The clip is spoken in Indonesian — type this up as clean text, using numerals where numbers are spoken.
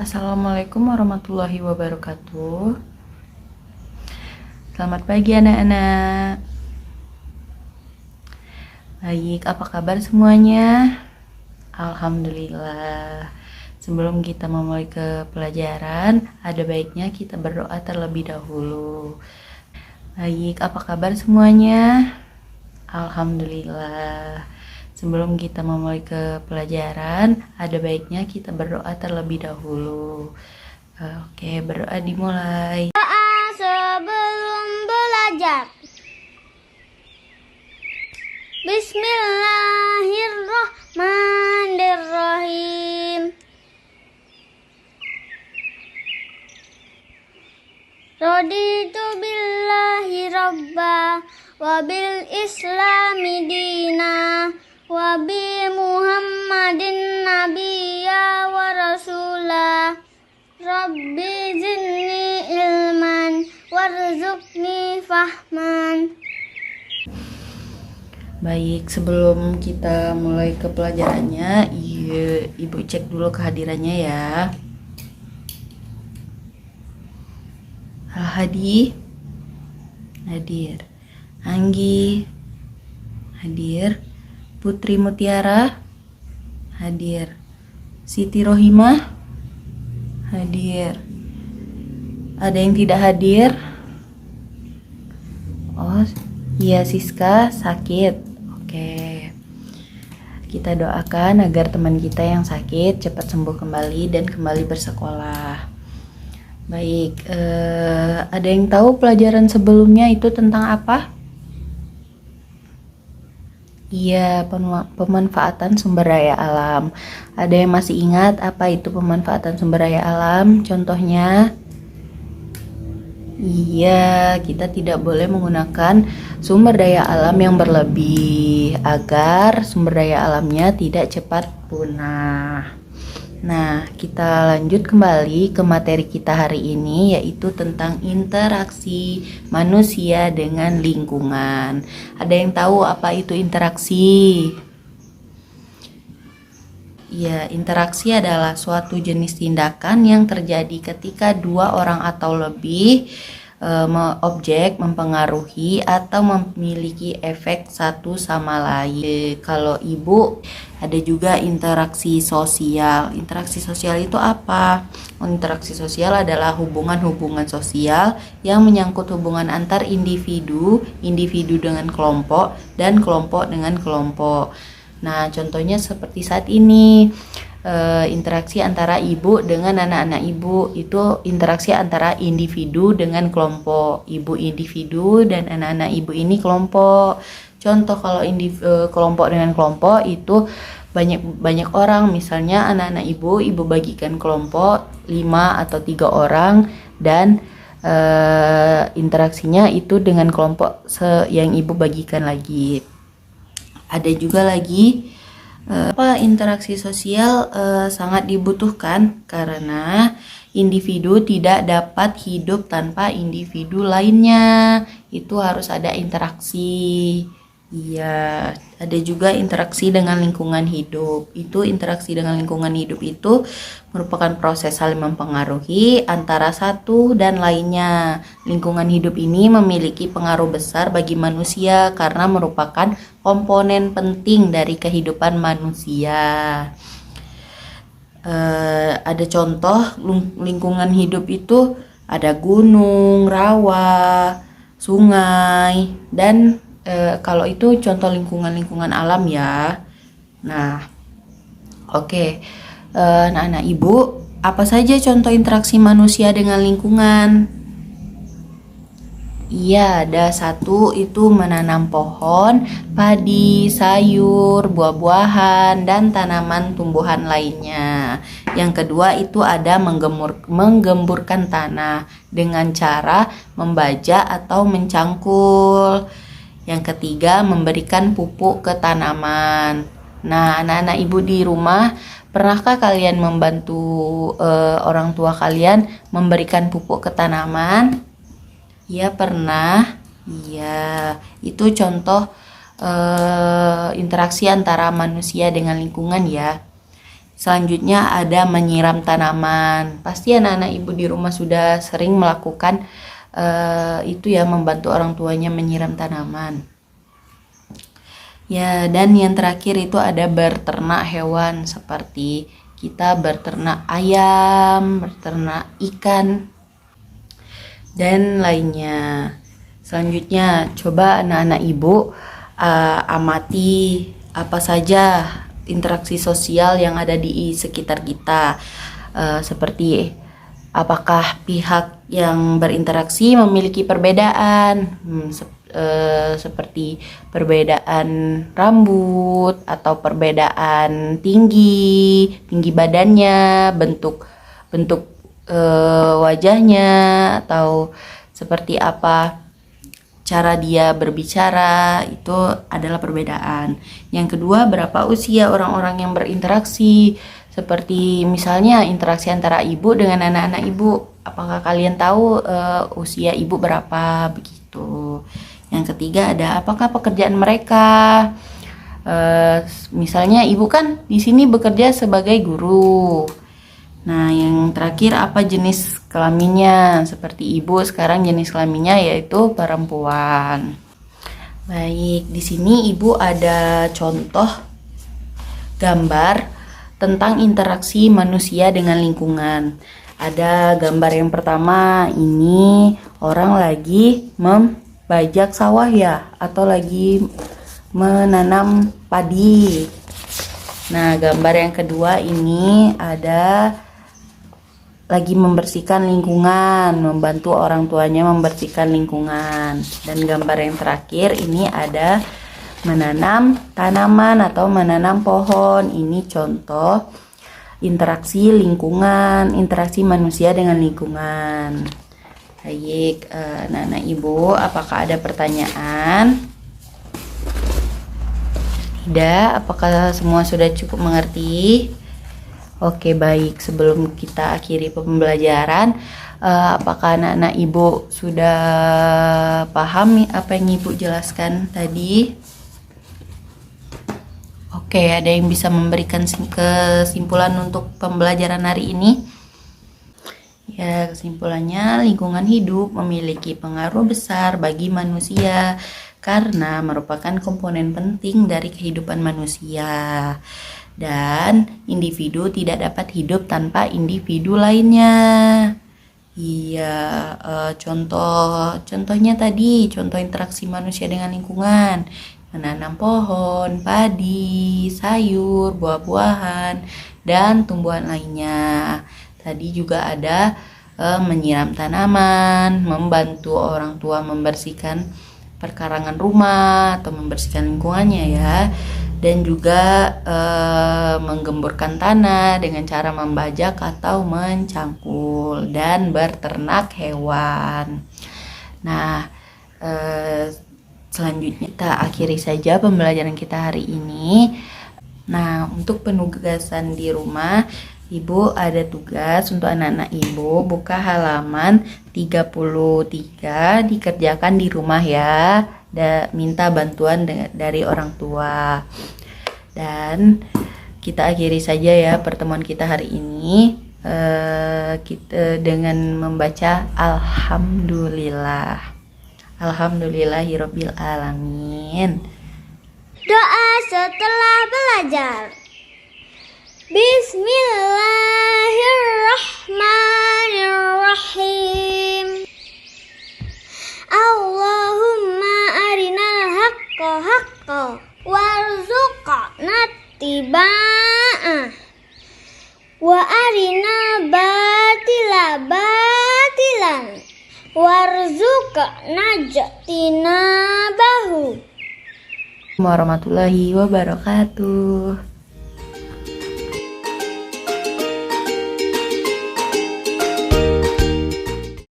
Assalamualaikum warahmatullahi wabarakatuh. Selamat pagi anak-anak. Baik, apa kabar semuanya? Alhamdulillah. Sebelum kita memulai ke pelajaran, ada baiknya kita berdoa terlebih dahulu. Baik, apa kabar semuanya? Alhamdulillah. Sebelum kita memulai ke pelajaran, ada baiknya kita berdoa terlebih dahulu. Oke, berdoa dimulai. Doa sebelum belajar. Bismillahirrahmanirrahim. Raditu billahi rabba wa bil islami dina wa bi muhammadin nabiyya wa rasulah. Rabbi zidni ilman warzuqni fahman. Baik, sebelum kita mulai ke pelajarannya, Ibu cek dulu kehadirannya ya. Al-Hadi hadir, Anggi hadir, Putri Mutiara hadir, Siti Rohimah hadir. Ada yang tidak hadir? Oh, iya, Siska sakit. Oke. Kita doakan agar teman kita yang sakit cepat sembuh kembali dan kembali bersekolah. Baik, ada yang tahu pelajaran sebelumnya itu tentang apa? Iya, pemanfaatan sumber daya alam. Ada yang masih ingat apa itu pemanfaatan sumber daya alam? Contohnya, iya, kita tidak boleh menggunakan sumber daya alam yang berlebih agar sumber daya alamnya tidak cepat punah. Nah, kita lanjut kembali ke materi kita hari ini, yaitu tentang interaksi manusia dengan lingkungan. Ada yang tahu apa itu interaksi? Ya, interaksi adalah suatu jenis tindakan yang terjadi ketika dua orang atau lebih objek mempengaruhi atau memiliki efek satu sama lain. Kalau ibu, ada juga interaksi sosial. Interaksi sosial itu apa? Interaksi sosial adalah hubungan-hubungan sosial yang menyangkut hubungan antar individu, individu dengan kelompok, dan kelompok dengan kelompok. Nah, contohnya seperti saat ini, interaksi antara ibu dengan anak-anak ibu, itu interaksi antara individu dengan kelompok. Ibu individu dan anak-anak ibu ini kelompok. Contoh kalau kelompok dengan kelompok itu banyak orang, misalnya anak-anak ibu bagikan kelompok 5 atau 3 orang, dan interaksinya itu dengan kelompok yang ibu bagikan lagi. Ada juga lagi interaksi sosial sangat dibutuhkan karena individu tidak dapat hidup tanpa individu lainnya. Itu harus ada interaksi. Iya, ada juga interaksi dengan lingkungan hidup. Itu interaksi dengan lingkungan hidup itu merupakan proses saling mempengaruhi antara satu dan lainnya. Lingkungan hidup ini memiliki pengaruh besar bagi manusia karena merupakan komponen penting dari kehidupan manusia. Ada contoh lingkungan hidup itu ada gunung, rawa, sungai, dan kalau itu contoh lingkungan alam ya. Nah, oke. Anak-anak ibu, apa saja contoh interaksi manusia dengan lingkungan? Iya, ada satu itu menanam pohon, padi, sayur, buah-buahan, dan tanaman tumbuhan lainnya. Yang kedua itu ada menggemburkan tanah dengan cara membajak atau mencangkul. Yang ketiga, memberikan pupuk ke tanaman. Nah, anak-anak ibu di rumah, pernahkah kalian membantu orang tua kalian memberikan pupuk ke tanaman? Ya, pernah. Iya, itu contoh interaksi antara manusia dengan lingkungan ya. Selanjutnya ada menyiram tanaman. Pasti anak-anak ibu di rumah sudah sering melakukan itu ya, membantu orang tuanya menyiram tanaman. Ya, dan yang terakhir itu ada berternak hewan, seperti kita berternak ayam, berternak ikan, dan lainnya. Selanjutnya, coba anak-anak ibu amati apa saja interaksi sosial yang ada di sekitar kita, seperti apakah pihak yang berinteraksi memiliki perbedaan, seperti perbedaan rambut atau perbedaan tinggi badannya, bentuk wajahnya, atau seperti apa cara dia berbicara, itu adalah perbedaan. Yang kedua, berapa usia orang-orang yang berinteraksi, seperti misalnya interaksi antara ibu dengan anak-anak ibu. Apakah kalian tahu usia ibu berapa, begitu. Yang ketiga ada apakah pekerjaan mereka. Misalnya ibu kan di sini bekerja sebagai guru. Nah, yang terakhir apa jenis kelaminnya? Seperti ibu sekarang jenis kelaminnya yaitu perempuan. Baik, di sini ibu ada contoh gambar tentang interaksi manusia dengan lingkungan. Ada gambar yang pertama, ini orang lagi membajak sawah ya, atau lagi menanam padi. Nah, gambar yang kedua ini ada lagi membersihkan lingkungan, membantu orang tuanya membersihkan lingkungan. Dan gambar yang terakhir ini ada menanam tanaman atau menanam pohon. Ini contoh interaksi lingkungan, interaksi manusia dengan lingkungan. Baik, anak-anak ibu, apakah ada pertanyaan? Tidak, apakah semua sudah cukup mengerti? Oke, baik. Sebelum kita akhiri pembelajaran, apakah anak-anak ibu sudah paham apa yang ibu jelaskan tadi? Oke, ada yang bisa memberikan kesimpulan untuk pembelajaran hari ini? Ya, kesimpulannya, lingkungan hidup memiliki pengaruh besar bagi manusia karena merupakan komponen penting dari kehidupan manusia. Dan individu tidak dapat hidup tanpa individu lainnya. Iya, contohnya tadi, contoh interaksi manusia dengan lingkungan, menanam pohon, padi, sayur, buah-buahan, dan tumbuhan lainnya. Tadi juga ada menyiram tanaman, membantu orang tua membersihkan perkarangan rumah atau membersihkan lingkungannya ya. Dan juga menggemburkan tanah dengan cara membajak atau mencangkul, dan berternak hewan. Nah, selanjutnya kita akhiri saja pembelajaran kita hari ini. Nah, untuk penugasan di rumah, ibu ada tugas untuk anak-anak ibu, buka halaman 33, dikerjakan di rumah ya. Minta bantuan dari orang tua. Dan kita akhiri saja ya pertemuan kita hari ini, kita dengan membaca alhamdulillah. Alhamdulillahirabbil alamin. Doa setelah belajar. Bismillahirrahmanirrahim. Allahumma arinal haqqa haqqa warzuqna tiba'ah wa arinal batila batilan warzuqna jtinabahu. Warahmatullahi wabarakatuh.